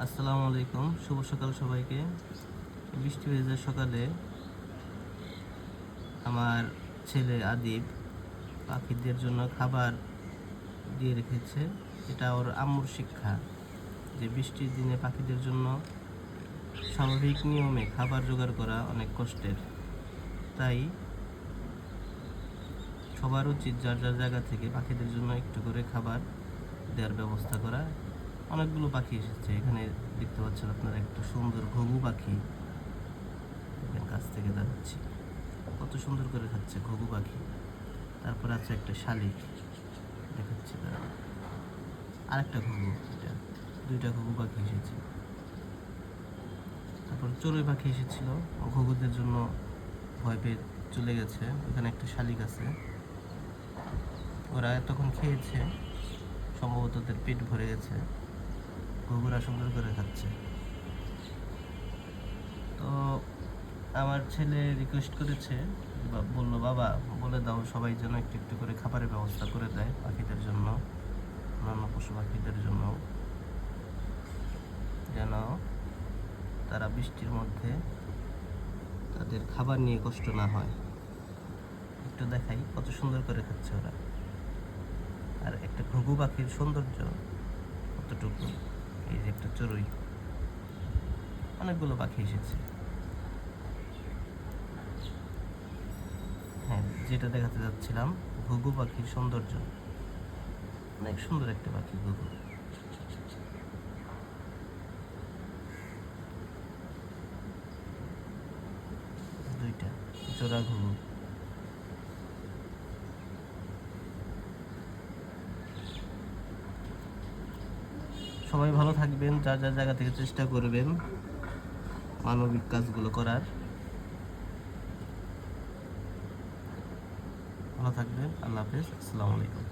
আসসালামু আলাইকুম, শুভ সকাল সবাইকে। বৃষ্টি ভেজা সকালে আমার ছেলে আদিব পাখিদের জন্য খাবার দিয়ে রেখেছে। এটা ওর আম্মুর শিক্ষা যে বৃষ্টির দিনে পাখিদের জন্য স্বাভাবিক নিয়মে খাবার জোগাড় করা অনেক কষ্টের। তাই সবার উচিত যার যার জায়গা থেকে পাখিদের জন্য একটু করে খাবার দেওয়ার ব্যবস্থা করা। অনেকগুলো পাখি এসেছে এখানে, দেখতে পাচ্ছেন আপনারা একটা সুন্দর ঘুঘু পাখি কাছ থেকে দেখাচ্ছি, কত সুন্দর করে খাচ্ছে ঘুঘু পাখি। তারপর আছে একটা শালিক দেখাচ্ছি, তারা আরেকটা ঘুঘু, এটা দুইটা ঘুঘু পাখি এসেছে। তারপর চড়ুই পাখি এসেছিল, ঘুঘুদের জন্য ভয় পেয়ে চলে গেছে। ওখানে একটা শালিক আছে, ওরা তখন খেয়েছে, সম্ভবত ওদের পেট ভরে গেছে, ঘুঘুরা সুন্দর করে খাচ্ছে। তো আমার ছেলে রিকোয়েস্ট করেছে, বললো বাবা বলে দাও সবাই যেন একটু একটু করে খাবারের ব্যবস্থা করে দেয় পাখিদের জন্য, অন্যান্য পশু পাখিদের জন্য, যেন তারা বৃষ্টির মধ্যে তাদের খাবার নিয়ে কষ্ট না হয়। একটু দেখাই কত সুন্দর করে খাচ্ছে ওরা। আর একটা ঘুঘু পাখির সৌন্দর্য কতটুকু, এই যে একটা চড়ুই, অনেকগুলো পাখি এসেছে। হ্যাঁ, যেটা দেখাতে যাচ্ছিলাম, ঘুঘু পাখির সৌন্দর্য, অনেক সুন্দর একটা পাখি ঘুঘু। দুইটা জোড়া ঘুঘু। সবাই ভালো থাকবেন, যার যার জায়গা থেকে চেষ্টা করবেন মানবিক কাজগুলো করার। ভালো থাকবেন, আল্লাহ হাফেজ, আসসালামু আলাইকুম।